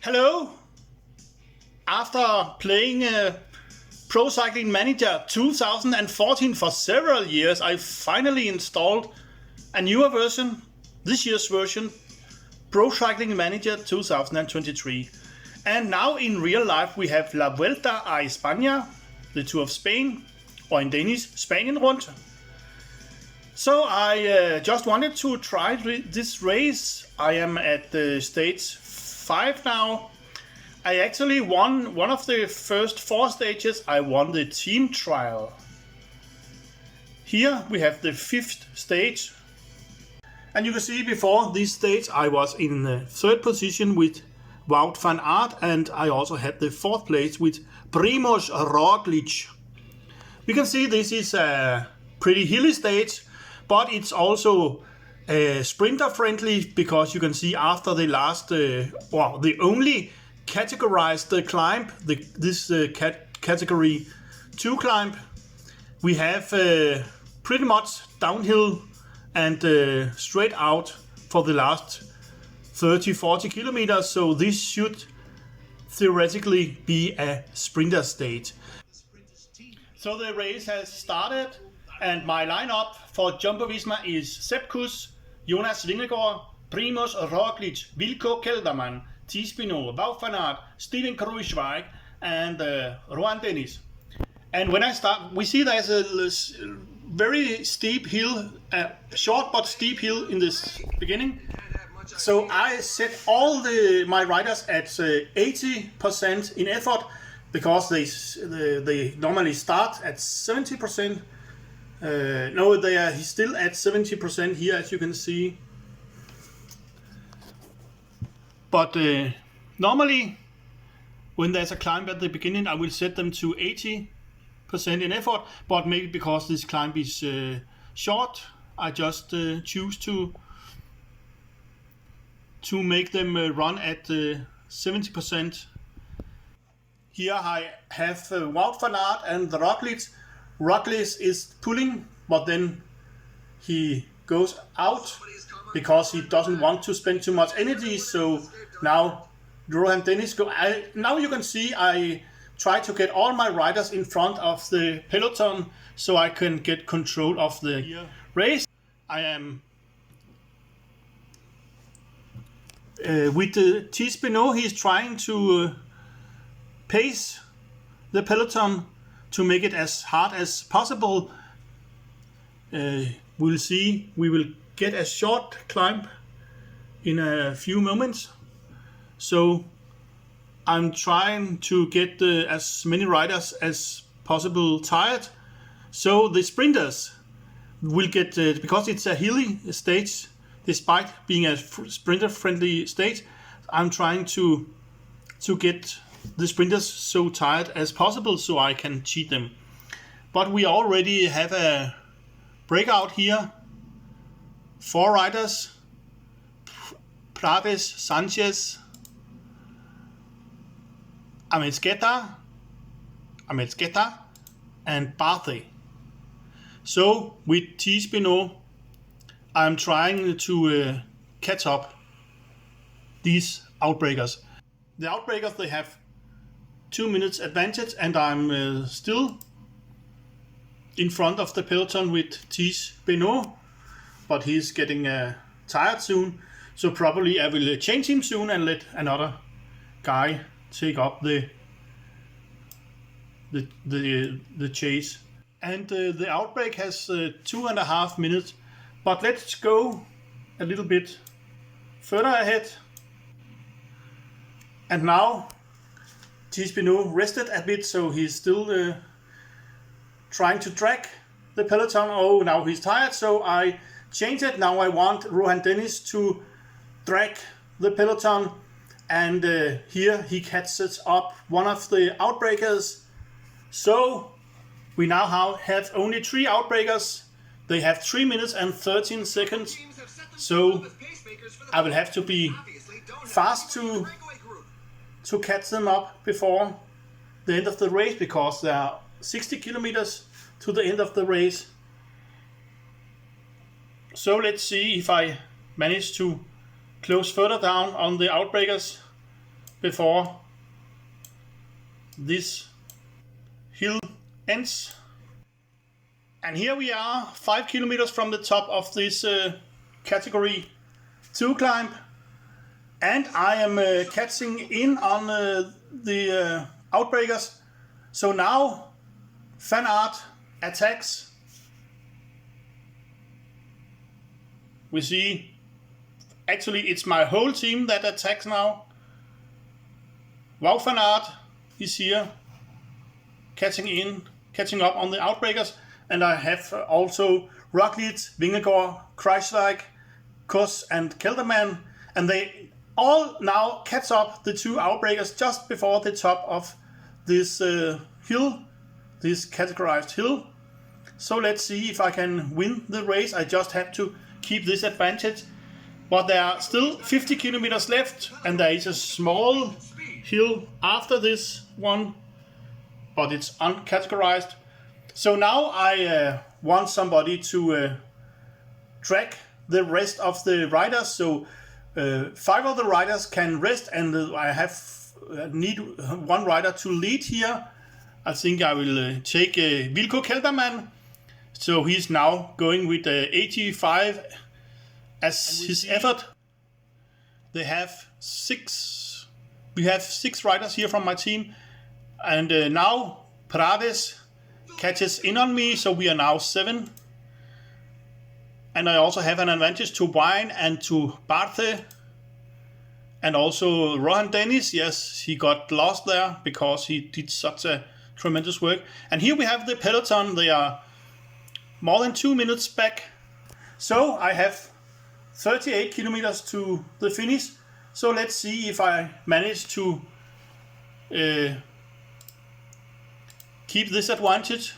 Hello! After playing Pro Cycling Manager 2014 for several years, I finally installed a newer version, this year's version, Pro Cycling Manager 2023. And now in real life we have La Vuelta a Espana, the Tour of Spain, or in Danish, Spanien Rundt. So I just wanted to try this race. I am at stage 5 now. I actually won one of the first 4 stages. I won the team trial. Here we have the 5th stage. And you can see before this stage I was in the 3rd position with Wout van Aert, and I also had the 4th place with Primož Roglič. We can see this is a pretty hilly stage, but it's also sprinter friendly, because you can see after the last, the only categorized climb, this category 2 climb, we have pretty much downhill and straight out for the last 30-40 kilometers, so this should theoretically be a sprinter stage. So the race has started, and my lineup for Jumbo-Visma is Sepp Kuss, Jonas Vingegaard, Primož Roglič, Wilco Kelderman, Thies Pinot, Wout van Aert, Steven Kruijswijk, and Rohan Dennis. And when I start, we see there's a very steep hill, short but steep hill in this beginning. So I set all my riders at 80% in effort, because they normally start at 70%. No, they are still at 70% here, as you can see. But normally, when there's a climb at the beginning, I will set them to 80% in effort. But maybe because this climb is short, I just choose to make them run at 70%. Here I have Wout van Aert and Roglič. Roglič is pulling, but then he goes out because he doesn't want to spend too much energy. So now Rohan Dennis go. Now you can see I try to get all my riders in front of the peloton so I can get control of the race. I am with Thies Pinot. He is trying to pace the peloton to make it as hard as possible. We'll see. We will get a short climb in a few moments. So I'm trying to get as many riders as possible tired. So the sprinters will get, because it's a hilly stage, despite being a sprinter-friendly stage, I'm trying to get the sprinters so tired as possible so I can cheat them. But we already have a breakout here. 4 riders: Praves, Sanchez, Amezqueta, and Barthe. So with Thies Pinot, I'm trying to catch up these outbreakers. The outbreakers, they have 2 minutes advantage, and I'm still in front of the peloton with Thies Pinot, but he's getting tired soon, so probably I will change him soon and let another guy take up the chase. And the outbreak has 2.5 minutes, but let's go a little bit further ahead. And now Thies Pinot rested a bit, so he's still trying to drag the peloton. Oh, now he's tired, so I change it. Now I want Rohan Dennis to drag the peloton, and here he catches up one of the outbreakers. So we now have only 3 outbreakers. They have 3 minutes and 13 seconds. So I will have to be fast to catch them up before the end of the race, because there are 60 kilometers to the end of the race. So let's see if I manage to close further down on the outbreakers. before this hill ends. And here we are, 5 kilometers from the top of this category 2 climb. And I am catching in on the outbreakers. So now Van Aert attacks. We see, actually it's my whole team that attacks now. Wout van Aert is here, catching up on the outbreakers. And I have also Roglic, Vingegaard, Kruijswijk, Kuss and Kelderman. And they all now catch up the 2 outbreakers just before the top of this hill, this categorized hill. So let's see if I can win the race. I just have to keep this advantage. But there are still 50 kilometers left, and there is a small hill after this one, but it's uncategorized. So now I want somebody to track the rest of the riders. So 5 of the riders can rest, and I need one rider to lead here. I think I will take Wilco Kelderman. So he's now going with 85 as his effort. They have 6. We have 6 riders here from my team, and now Prades catches in on me, so we are now 7. And I also have an advantage to Wine and to Barthe. And also Rohan Dennis, yes, he got lost there because he did such a tremendous work. And here we have the peloton. They are more than 2 minutes back. So I have 38 kilometers to the finish. So let's see if I manage to keep this advantage.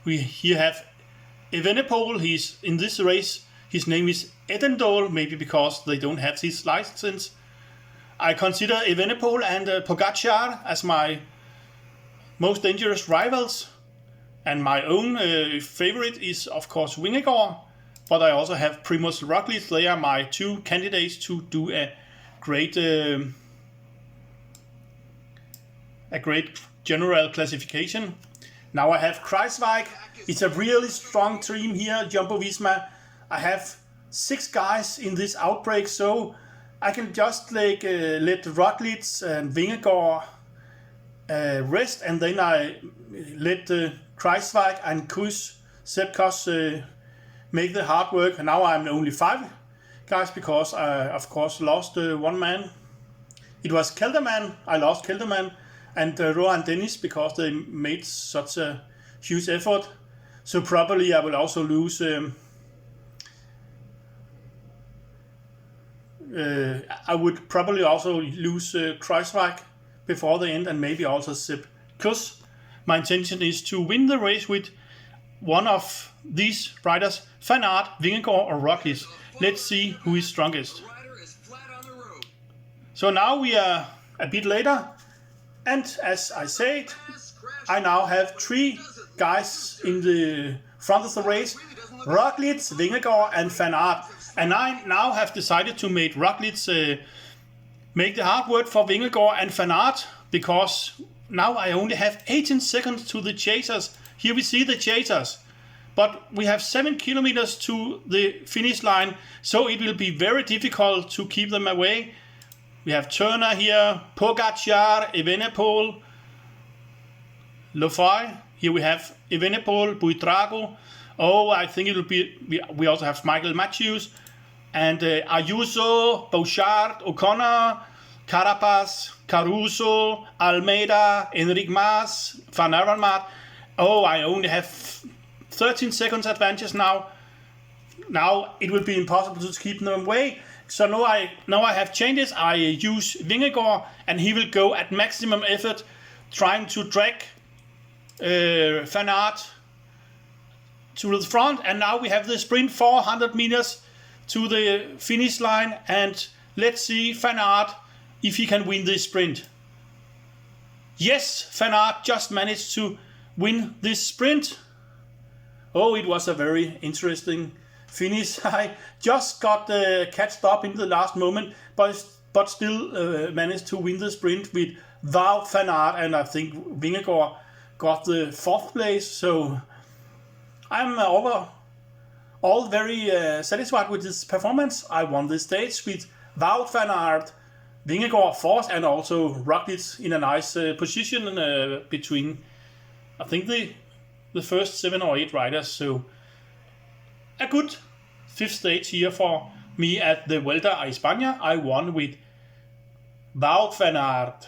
We here have Evenepoel. He's in this race. His name is Edendol, maybe because they don't have his license. I consider Evenepoel and Pogacar as my most dangerous rivals. And my own favorite is, of course, Vingegaard. But I also have Primož Roglic. They are my 2 candidates to do a great general classification. Now I have Kruijswijk. It's a really strong team here, Jumbo-Visma. I have 6 guys in this outbreak, so I can just let Roglic and Vingegaard rest, and then I let Kruijswijk and Sepp Kuss make the hard work. And now I'm only 5 guys because I, of course, lost one man. It was Kelderman. I lost Kelderman and Rohan Dennis because they made such a huge effort. So probably I will also lose. I would probably also lose Kruijswijk before the end, and maybe also Sepp Kuss. My intention is to win the race with one of these riders, Van Aert, Vingegaard or Roglic. Let's see who is strongest. So now we are a bit later, and as I said, I now have 3 guys in the front of the race, Roglic, Vingegaard and Van Aert. And I now have decided to make Roglic make the hard work for Vingegaard and Van Aert, because now I only have 18 seconds to the chasers. Here we see the chasers, but we have 7 kilometers to the finish line, so it will be very difficult to keep them away. We have Turner here, Pogacar, Evenepoel, Lefay. Here we have Evenepoel, Buitrago. Oh, I think it will be. We also have Michael Matthews and Ayuso, Bouchard, O'Connor, Carapaz, Caruso, Almeida, Enric Mas, Van Avermaet. Oh, I only have 13 seconds advantage now. Now it will be impossible to keep them away. So now I have changes. I use Vingegaard, and he will go at maximum effort, trying to drag Van Aert to the front. And now we have the sprint 400 meters to the finish line, and let's see Van Aert if he can win this sprint. Yes, Van Aert just managed to win this sprint. Oh, it was a very interesting finish. I just got catched up in the last moment, but but still managed to win the sprint with Wout van Aert, and I think Vingegaard got the 4th place. So I'm overall very satisfied with this performance. I won the stage with Wout van Aert, Vingegaard 4th, and also Roglic in a nice position between, I think, the first 7 or 8 riders. So a good 5th stage here for me at the Vuelta a Espana. I won with Wout van Aert,